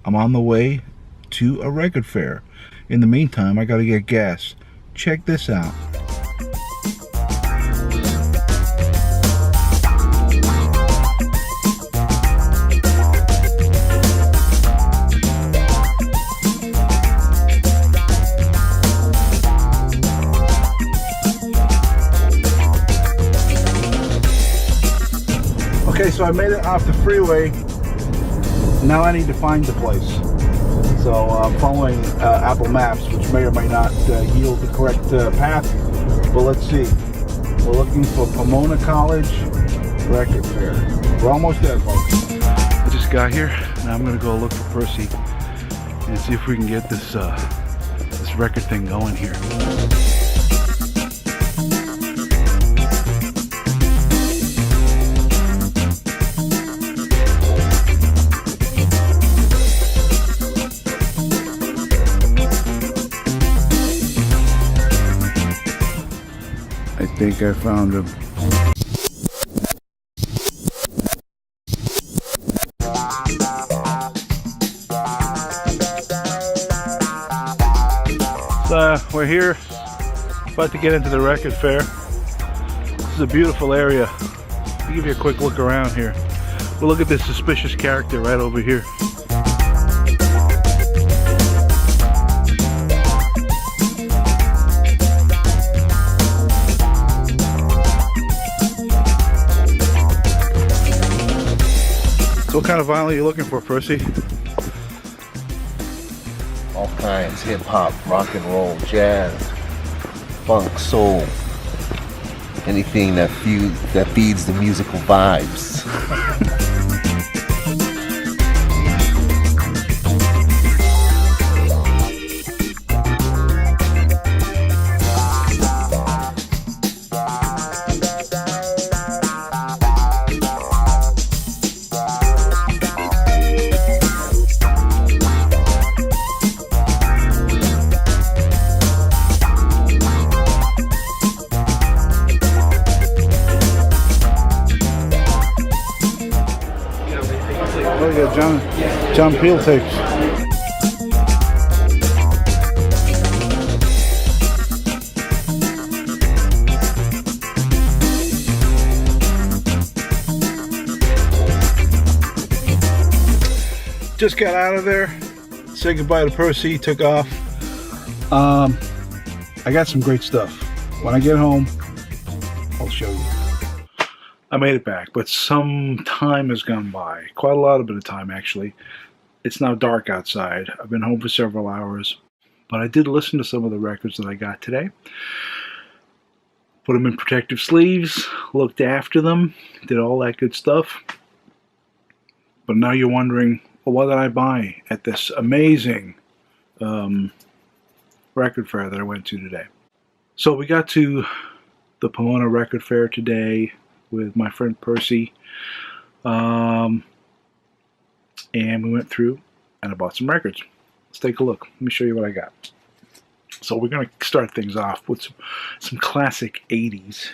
I'm on the way to a record fair. In the meantime, I gotta get gas. Check this out. Okay, so I made it off the freeway. Now I need to find the place. So I'm following Apple Maps, which may or may not yield the correct path, but let's see. We're looking for Pomona College Record Fair. We're almost there, folks. I just got here. Now I'm gonna go look for Percy and see if we can get this this record thing going here. I think I found him. So we're here, about to get into the record fair. This is a beautiful area. I'll give you a quick look around here. We'll look at this suspicious character right over here. So what kind of vinyl are you looking for, Percy? All kinds, hip hop, rock and roll, jazz, funk, soul, anything that feeds the musical vibes. Oh, you got John Peel tapes. Just got out of there. Said goodbye to Percy. Took off. I got some great stuff. When I get home, I'll show you. I made it back, but some time has gone by. Quite a lot of bit of time, actually. It's now dark outside. I've been home for several hours, but I did listen to some of the records that I got today. Put them in protective sleeves, looked after them, did all that good stuff. But now you're wondering, well, what did I buy at this amazing record fair that I went to today? So we got to the Pomona Record Fair today with my friend Percy, and we went through and I bought some records. Let's take a look. Let me show you what I got. So we're going to start things off with some classic 80s.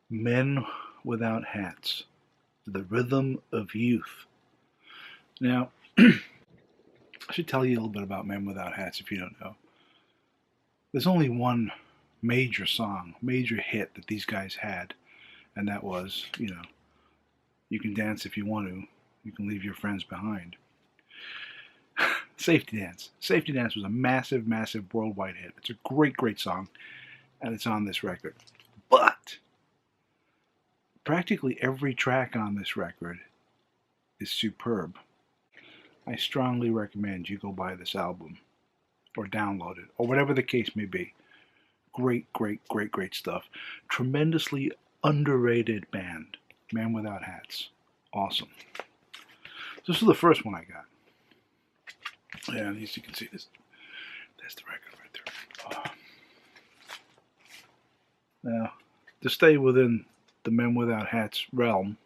Men Without Hats, The Rhythm of Youth. Now, I should tell you a little bit about Men Without Hats if you don't know. There's only one major song, major hit that these guys had, and that was, you know, you can dance if you want to, you can leave your friends behind. Safety Dance. Safety Dance was a massive, massive worldwide hit. It's a great, great song, and it's on this record. But practically every track on this record is superb. I strongly recommend you go buy this album or download it, or whatever the case may be. Great, great, great, great stuff. Tremendously underrated band. Men Without Hats. Awesome. This is the first one I got. And as you can see, that's the record right there. Now, to stay within the Men Without Hats realm,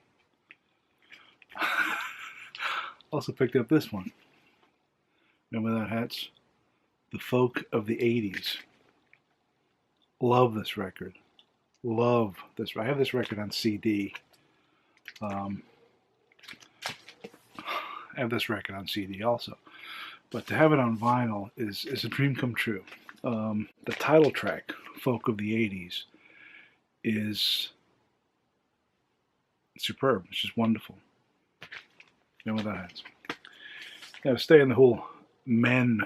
also picked up this one. Men Without Hats, The Folk of the 80s. Love this record. Love this. I have this record on CD. I have this record on CD also. But to have it on vinyl is a dream come true. The title track, Folk of the 80s, is superb. It's just wonderful. You know what that is. Gotta stay in the whole men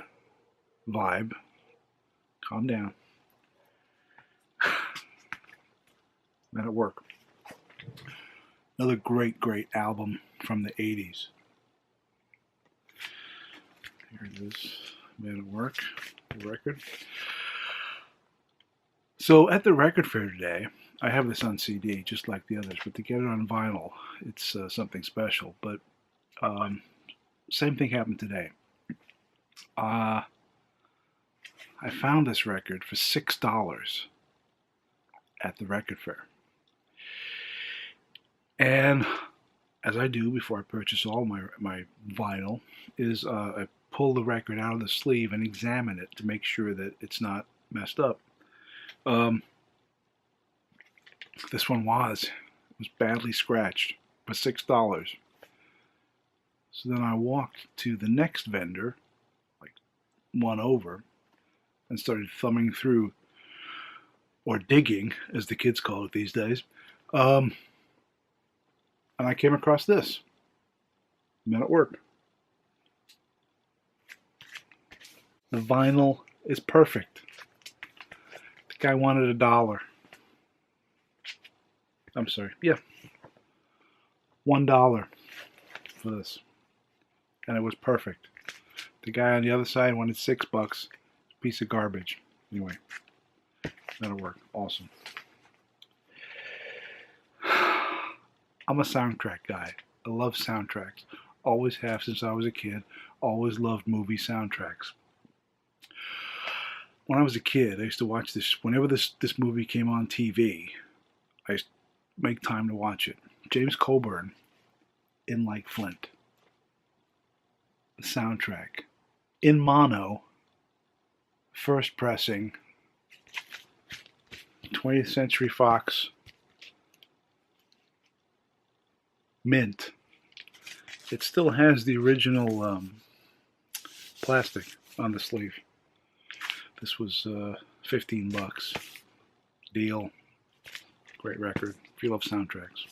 vibe. Calm down. Men at Work. Another great album from the 80s. Here it is. Men at Work. The record. So at the record fair today, I have this on CD just like the others, but to get it on vinyl, it's something special. But same thing happened today. I found this record for $6 at the record fair. And as I do before I purchase all my vinyl, is I pull the record out of the sleeve and examine it to make sure that it's not messed up. This one was badly scratched for $6. So then I walked to the next vendor, like one over, and started thumbing through, or digging, as the kids call it these days. And I came across this. Men at Work. The vinyl is perfect. The guy wanted $1. I'm sorry. Yeah. $1 for this. And it was perfect. The guy on the other side wanted $6. Piece of garbage. Anyway. That'll work. Awesome. I'm a soundtrack guy. I love soundtracks. Always have since I was a kid. Always loved movie soundtracks. When I was a kid, I used to watch this. Whenever this movie came on TV, I used to make time to watch it. James Coburn, In Like Flint. The soundtrack. In mono. First pressing. 20th Century Fox. Mint. It still has the original plastic on the sleeve. This was $15. Deal. Great record. If you love soundtracks.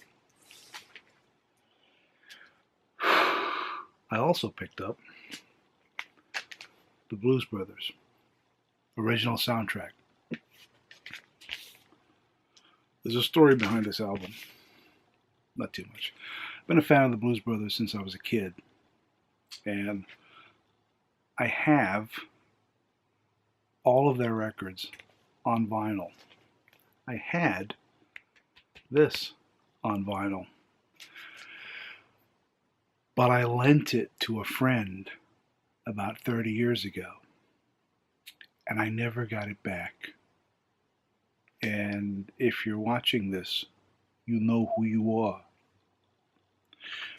I also picked up the Blues Brothers original soundtrack. There's a story behind this album. Not too much. I've been a fan of the Blues Brothers since I was a kid. And I have all of their records on vinyl. I had this on vinyl. But I lent it to a friend about 30 years ago. And I never got it back. And if you're watching this, you know who you are.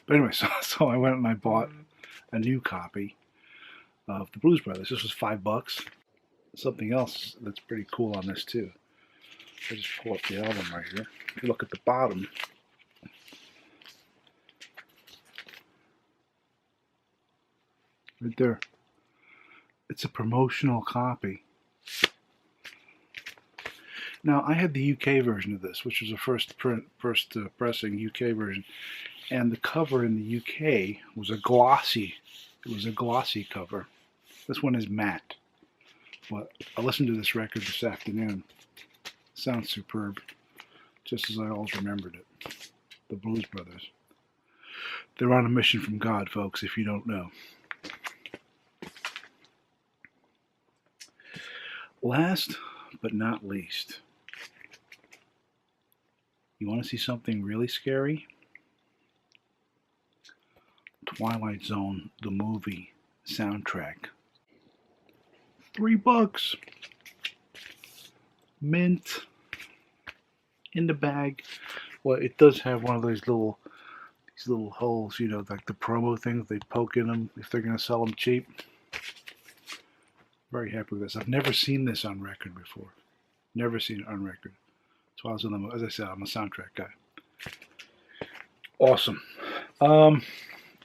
But anyway, so I went and I bought a new copy of the Blues Brothers. This was $5. Something else that's pretty cool on this too. I just pull up the album right here. If you look at the bottom, right there, it's a promotional copy. Now, I had the UK version of this, which was a first pressing UK version, and the cover in the UK was a glossy. It was a glossy cover. This one is matte. But I listened to this record this afternoon. Sounds superb, just as I always remembered it. The Blues Brothers. They're on a mission from God, folks, if you don't know. Last but not least, you want to see something really scary? Twilight Zone, the movie soundtrack. $3. Mint. In the bag. Well, it does have one of these little holes, you know, like the promo things they poke in them if they're going to sell them cheap. Very happy with this. I've never seen this on record before. Never seen it on record. So I was in the, as I said, I'm a soundtrack guy. Awesome.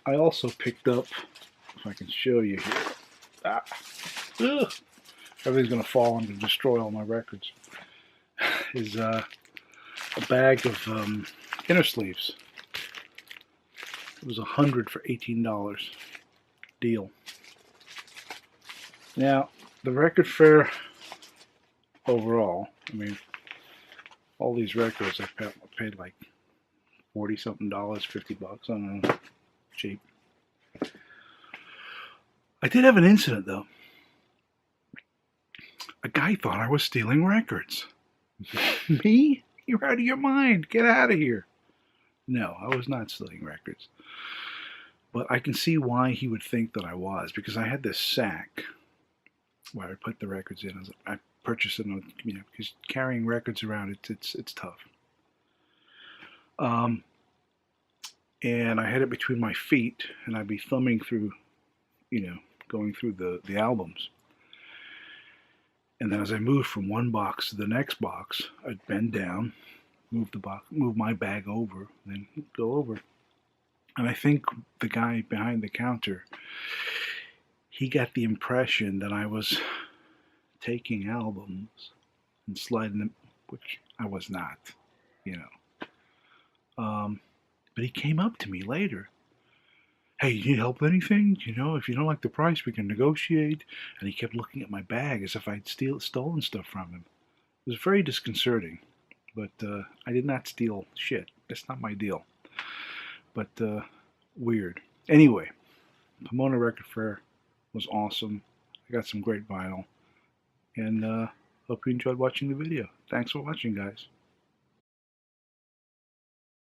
I also picked up, if I can show you here, ugh, everything's going to fall and destroy all my records, is a bag of inner sleeves. It was $100 for $18. Deal. Now, the record fair overall, I mean, all these records I paid like 40 something dollars, $50, I don't know, cheap. I did have an incident though. A guy thought I was stealing records. Me? You're out of your mind. Get out of here. No, I was not stealing records. But I can see why he would think that I was, because I had this sack where I put the records in. I purchased it, because carrying records around, it's tough. And I had it between my feet, and I'd be thumbing through, going through the albums. And then as I moved from one box to the next box, I'd bend down, move my bag over, then go over. And I think the guy behind the counter, he got the impression that I was taking albums and sliding them, which I was not, But he came up to me later. Hey, you need help with anything? If you don't like the price, we can negotiate. And he kept looking at my bag as if I'd stolen stuff from him. It was very disconcerting. But I did not steal shit. That's not my deal. But weird. Anyway, Pomona Record Fair was awesome. I got some great vinyl. And hope you enjoyed watching the video. Thanks for watching, guys.